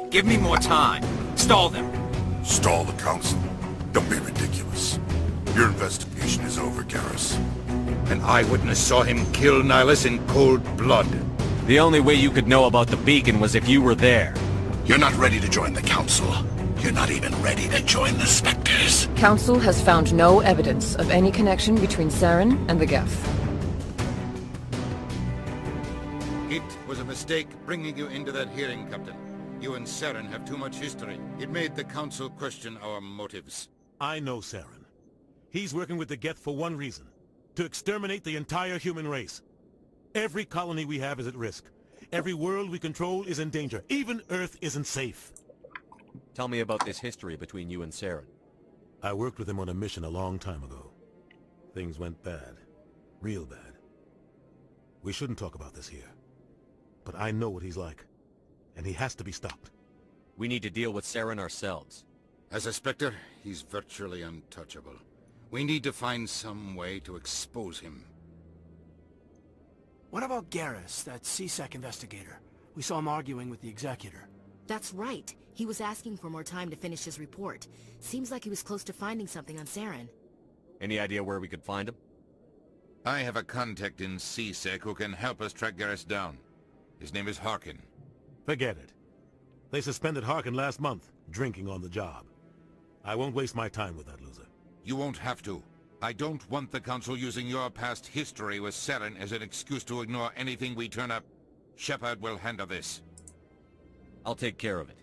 Give me more time. Stall them. Stall the council? Don't be ridiculous. Your investigation is over, Garrus. An eyewitness saw him kill Nihilus in cold blood. The only way you could know about the beacon was if you were there. You're not ready to join the council. You're not even ready to join the Spectres. Council has found no evidence of any connection between Saren and the Geth. It was a mistake bringing you into that hearing, Captain. You and Saren have too much history. It made the council question our motives. I know Saren. He's working with the Geth for one reason. To exterminate the entire human race. Every colony we have is at risk. Every world we control is in danger. Even Earth isn't safe. Tell me about this history between you and Saren. I worked with him on a mission a long time ago. Things went bad. Real bad. We shouldn't talk about this here. But I know what he's like. And he has to be stopped. We need to deal with Saren ourselves. As a Spectre, he's virtually untouchable. We need to find some way to expose him. What about Garrus, that C-Sec investigator? We saw him arguing with the Executor. That's right. He was asking for more time to finish his report. Seems like he was close to finding something on Saren. Any idea where we could find him? I have a contact in C-Sec who can help us track Garrus down. His name is Harkin. Forget it. They suspended Harkin last month, drinking on the job. I won't waste my time with that loser. You won't have to. I don't want the Council using your past history with Saren as an excuse to ignore anything we turn up. Shepard will handle this. I'll take care of it.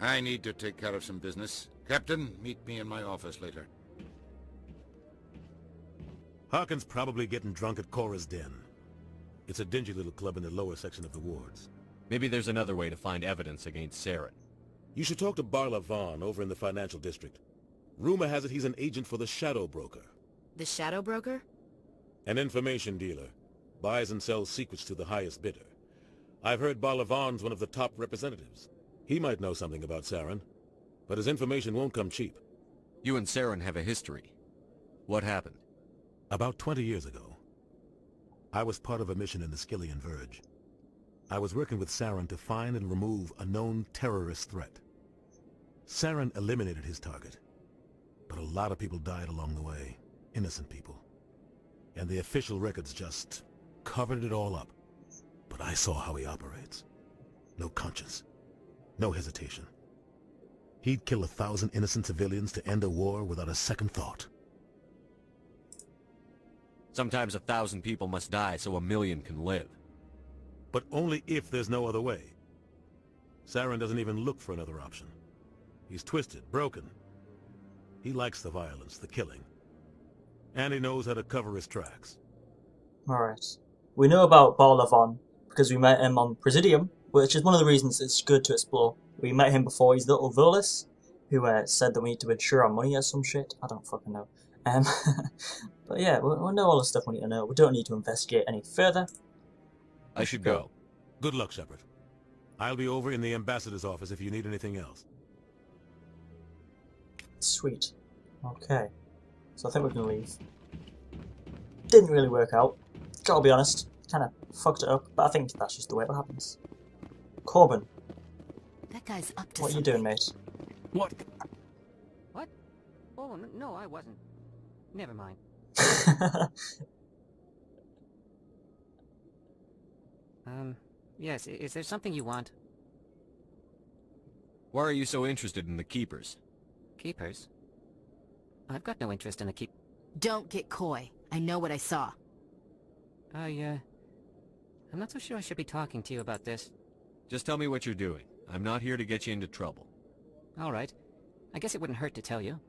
I need to take care of some business. Captain, meet me in my office later. Harkin's probably getting drunk at Cora's Den. It's a dingy little club in the lower section of the wards. Maybe there's another way to find evidence against Saren. You should talk to Barla Vaughn over in the financial district. Rumor has it he's an agent for the Shadow Broker. The Shadow Broker? An information dealer. Buys and sells secrets to the highest bidder. I've heard Barla Vaughn's one of the top representatives. He might know something about Saren, but his information won't come cheap. You and Saren have a history. What happened? About 20 years ago, I was part of a mission in the Skillian Verge. I was working with Saren to find and remove a known terrorist threat. Saren eliminated his target, but a lot of people died along the way, innocent people. And the official records just covered it all up. But I saw how he operates. No conscience, no hesitation. He'd kill 1,000 innocent civilians to end a war without a second thought. Sometimes 1,000 people must die so 1,000,000 can live. But only if there's no other way. Saren doesn't even look for another option. He's twisted, broken. He likes the violence, the killing. And he knows how to cover his tracks. Alright. We know about Barla Vaughn because we met him on Presidium, which is one of the reasons it's good to explore. We met him before he's little Verlis, who said that we need to insure our money or some shit. I don't fucking know. But yeah, we'll know all the stuff we need to know. We don't need to investigate any further. I should go. Good luck, Shepard. I'll be over in the ambassador's office if you need anything else. Sweet. Okay. So I think we can leave. Didn't really work out. Gotta be honest. Kind of fucked it up, but I think that's just the way it happens. Corbin. That guy's up to What are you something. doing, mate? What? What? Oh, no, I wasn't. Never mind. Yes, is there something you want? Why are you so interested in the Keepers? Keepers? I've got no interest in the keep... Don't get coy. I know what I saw. I'm not so sure I should be talking to you about this. Just tell me what you're doing. I'm not here to get you into trouble. Alright. I guess it wouldn't hurt to tell you.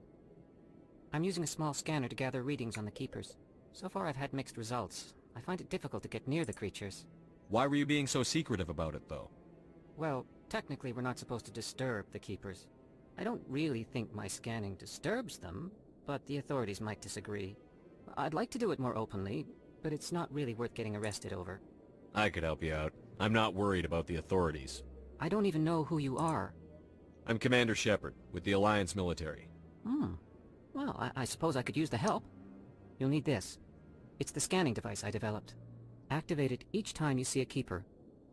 I'm using a small scanner to gather readings on the Keepers. So far I've had mixed results. I find it difficult to get near the creatures. Why were you being so secretive about it, though? Well, technically we're not supposed to disturb the Keepers. I don't really think my scanning disturbs them, but the authorities might disagree. I'd like to do it more openly, but it's not really worth getting arrested over. I could help you out. I'm not worried about the authorities. I don't even know who you are. I'm Commander Shepard, with the Alliance military. Well, I suppose I could use the help. You'll need this. It's the scanning device I developed. Activate it each time you see a Keeper.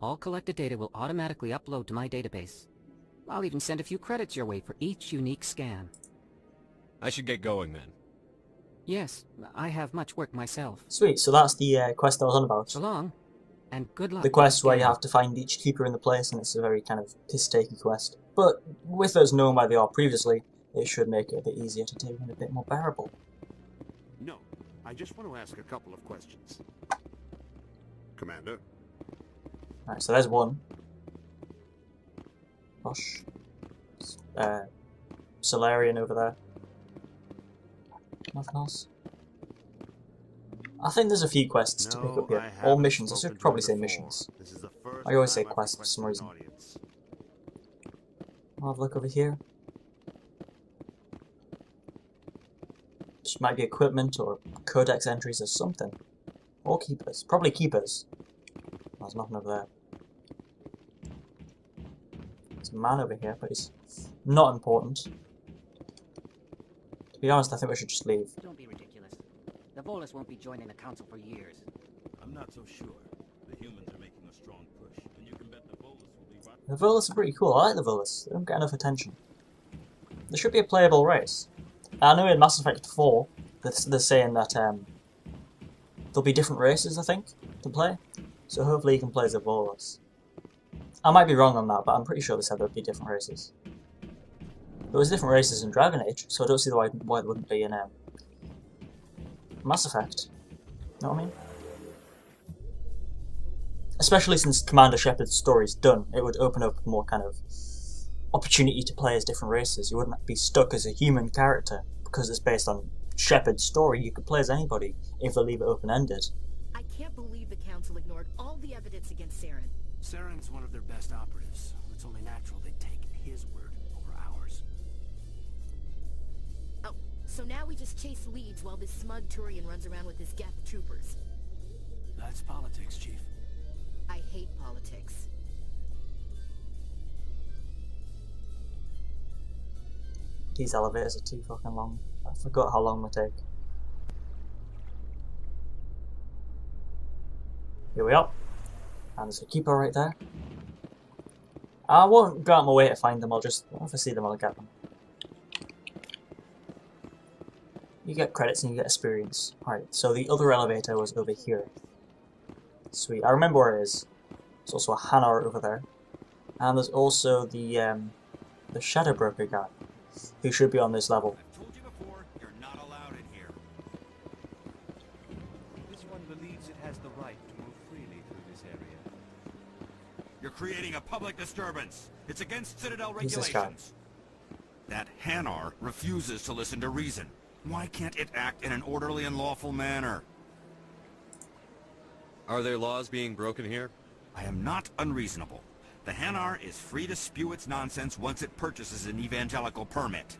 All collected data will automatically upload to my database. I'll even send a few credits your way for each unique scan. I should get going then. Yes, I have much work myself. Sweet, so that's the quest I was on about. So long, and good luck. The quest where you have to find each keeper in the place, and it's a very kind of piss-takey quest. But with us knowing where they are previously, it should make it a bit easier to do and a bit more bearable. No, I just want to ask a couple of questions. Commander? Right, so there's one. Gosh. Ciparian over there. Nothing else? I think there's a few quests to pick up here. Or missions. I should probably say missions. I always say quests for some reason. I'll have a look over here. This might be equipment or codex entries or something. Or keepers. Probably keepers. There's nothing over there. There's a man over here, but he's not important. To be honest, I think we should just leave. Don't be ridiculous. The Volus won't be joining the Council for years. I'm not so sure. The humans are making a strong push, and you can bet the Volus will be right. The Volus are pretty cool. I like the Volus. They don't get enough attention. There should be a playable race. I know in Mass Effect 4, they're saying that there'll be different races, I think, to play. So hopefully you can play as a Volus. I might be wrong on that, but I'm pretty sure they said there'll be different races. There was different races in Dragon Age, so I don't see why it wouldn't be in Mass Effect. Know what I mean? Especially since Commander Shepard's story's done, it would open up more kind of opportunity to play as different races. You wouldn't be stuck as a human character, because it's based on Shepard's story. You could play as anybody if they leave it open-ended. I can't believe the Council ignored all the evidence against Saren. Saren's one of their best operatives. It's only natural they'd take his word over ours. Oh, so now we just chase leads while this smug Turian runs around with his Geth troopers. That's politics, Chief. I hate politics. These elevators are too fucking long. I forgot how long they take. Here we are. And there's a keeper right there. I won't go out my way to find them, if I see them I'll get them. You get credits and you get experience. Alright, so the other elevator was over here. Sweet, I remember where it is. There's also a Hanar over there. And there's also the Shadow Broker guy, who should be on this level. I've told you before, you're not allowed in here. This one believes it has the right to move freely through this area. You're creating a public disturbance. It's against Citadel Who's this guy? regulations. That Hanar refuses to listen to reason. Why can't it act in an orderly and lawful manner? Are there laws being broken here? I am not unreasonable. The Hanar is free to spew its nonsense once it purchases an evangelical permit.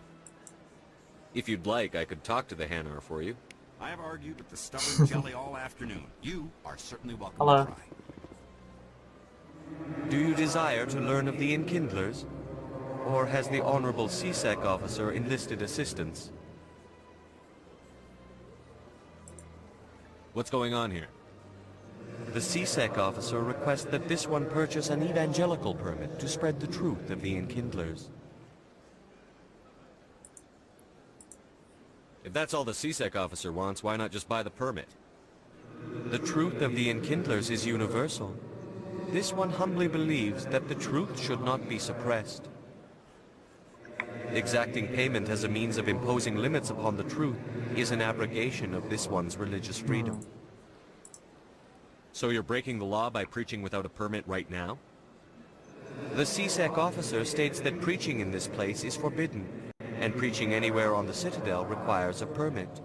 If you'd like, I could talk to the Hanar for you. I have argued with the stubborn jelly all afternoon. You are certainly welcome Hello. to try. Do you desire to learn of the Enkindlers? Or has the Honorable CSEC officer enlisted assistance? What's going on here? The CSEC officer requests that this one purchase an evangelical permit to spread the truth of the Enkindlers. If that's all the CSEC officer wants, why not just buy the permit? The truth of the Enkindlers is universal. This one humbly believes that the truth should not be suppressed. Exacting payment as a means of imposing limits upon the truth is an abrogation of this one's religious freedom. So you're breaking the law by preaching without a permit right now? The CSEC officer states that preaching in this place is forbidden, and preaching anywhere on the Citadel requires a permit.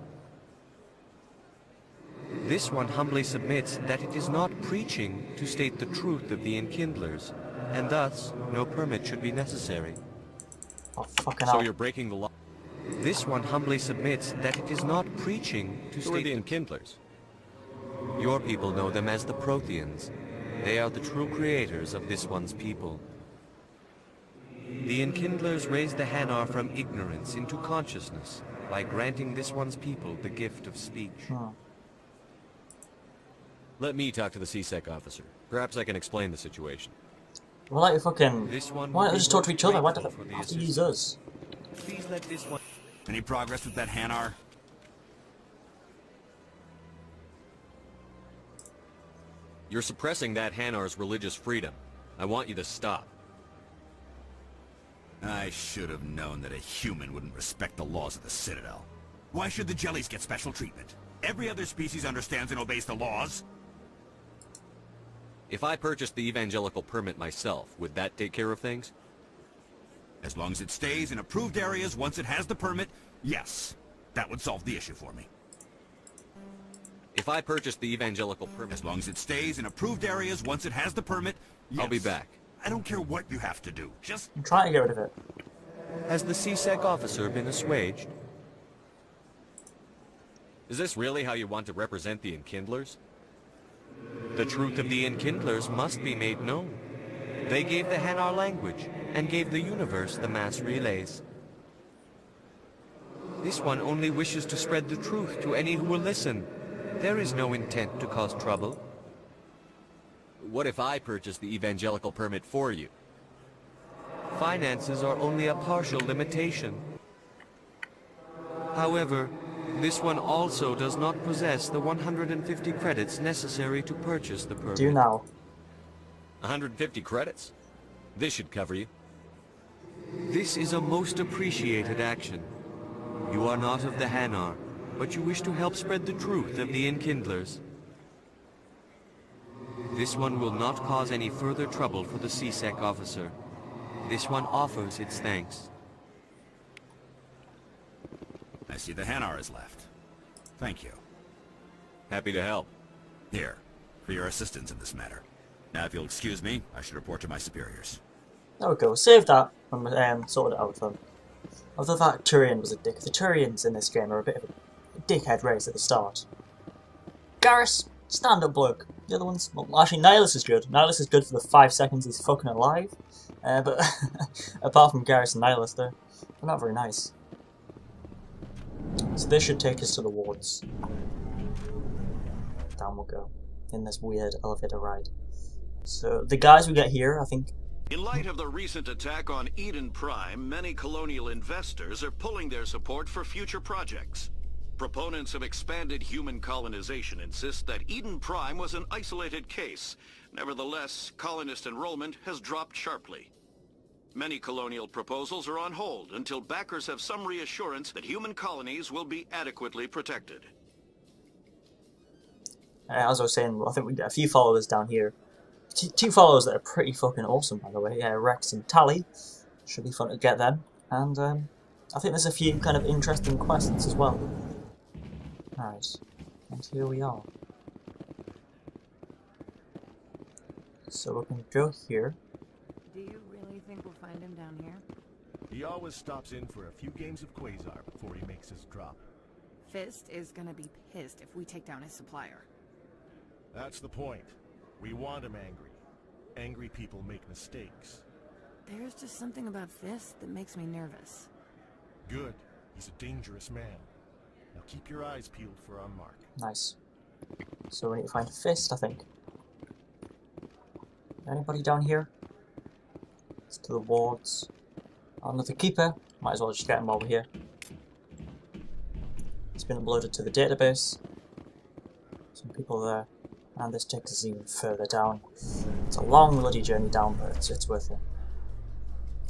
This one humbly submits that it is not preaching to state the truth of the Enkindlers, and thus no permit should be necessary. Oh, fucking So hell. you're breaking the law? This one humbly submits that it is not preaching to Who are state the Enkindlers? Your people know them as the Protheans. They are the true creators of this one's people. The Enkindlers raised the Hanar from ignorance into consciousness by granting this one's people the gift of speech. Let me talk to the CSEC officer. Perhaps I can explain the situation. We're like fucking... This one Why will don't they be just talk to most each other? Why do grateful for they the have to use assistance. us? Please let this one... Any progress with that Hanar? You're suppressing that Hanar's religious freedom. I want you to stop. I should have known that a human wouldn't respect the laws of the Citadel. Why should the jellies get special treatment? Every other species understands and obeys the laws. If I purchased the evangelical permit myself, would that take care of things? As long as it stays in approved areas once it has the permit, yes. That would solve the issue for me. If I purchased the evangelical permit... As long as it stays in approved areas once it has the permit, yes. I'll be back. I don't care what you have to do. Just... I'm trying to get rid of it. Has the CSEC officer been assuaged? Is this really how you want to represent the Enkindlers? The truth of the Enkindlers must be made known. They gave the Hanar language, and gave the universe the mass relays. This one only wishes to spread the truth to any who will listen. There is no intent to cause trouble. What if I purchased the evangelical permit for you? Finances are only a partial limitation. However, this one also does not possess the 150 credits necessary to purchase the permit. Do now. 150 credits? This should cover you. This is a most appreciated action. You are not of the Hanar, but you wish to help spread the truth of the Enkindlers. This one will not cause any further trouble for the CSEC officer. This one offers its thanks. I see the Hanar is left. Thank you. Happy to help. Here, for your assistance in this matter. Now, if you'll excuse me, I should report to my superiors. There we go. Save that and sorted it out with them. Although that Turian was a dick. The Turians in this game are a bit of a dickhead race at the start. Garrus, stand up, bloke. The other ones, well, actually, Nihilus is good. Nihilus is good for the 5 seconds he's fucking alive. But apart from Garrus and Nihilus, they're not very nice. So this should take us to the wards. Down we'll go in this weird elevator ride. So the guys we get here, I think. In light of the recent attack on Eden Prime, many colonial investors are pulling their support for future projects. Proponents of expanded human colonization insist that Eden Prime was an isolated case. Nevertheless, colonist enrollment has dropped sharply. Many colonial proposals are on hold until backers have some reassurance that human colonies will be adequately protected. As I was saying, I think we get a few followers down here. Two followers that are pretty fucking awesome, by the way. Rex and Tally. Should be fun to get them. And I think there's a few kind of interesting quests as well. Alright, and here we are. So we can go here. Do you really think we'll find him down here? He always stops in for a few games of Quasar before he makes his drop. Fist is gonna be pissed if we take down his supplier. That's the point. We want him angry. Angry people make mistakes. There's just something about Fist that makes me nervous. Good. He's a dangerous man. Now keep your eyes peeled for our mark. Nice. So we need to find a Fist, I think. Anybody down here? It's to the wards. Another Keeper. Might as well just get him over here. It's been uploaded to the database. Some people there. And this takes us even further down. It's a long bloody journey down, but it's worth it.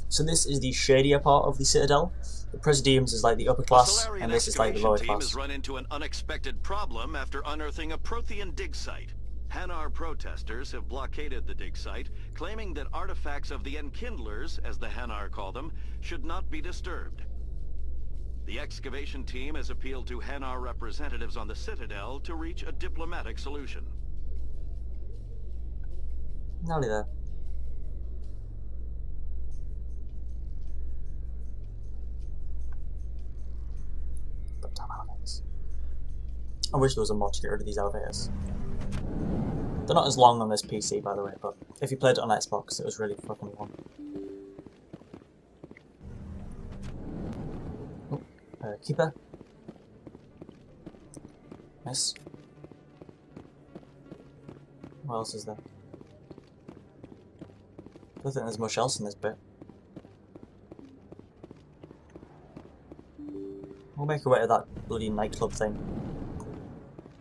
So this is the shadier part of the Citadel. The Presidiums is like the upper class, and this is like the lower team class. has run into an unexpected problem after unearthing a Prothean dig site. Hanar protesters have blockaded the dig site, claiming that artifacts of the Enkindlers, as the Hanar call them, should not be disturbed. The excavation team has appealed to Hanar representatives on the Citadel to reach a diplomatic solution. Nearly there. But damn elevators. I wish there was a mod to get rid of these elevators. They're not as long on this PC, by the way, but if you played it on Xbox, it was really fucking long. Oh, Keeper. Nice. What else is there? don't think there's much else in this bit. We'll make our way to that bloody nightclub thing.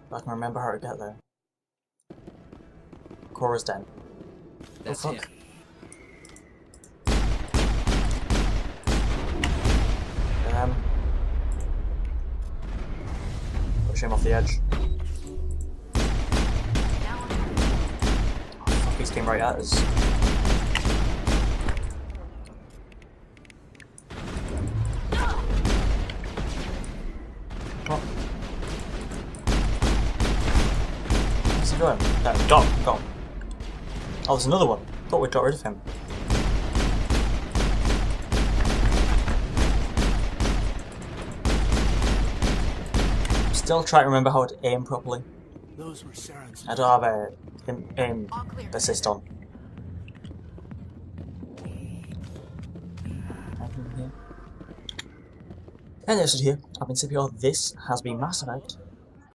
If I can remember how to get there. Cora's den. That's oh fuck. Push him off the edge. Oh fuck, he's came right at us. Where's he going? No, got him. Oh, there's another one. Thought we'd got rid of him. Still trying to remember how to aim properly. Those were Saren's. I don't have a aim assist on. And this is here. I've been Cipio. This has been Mass Effect.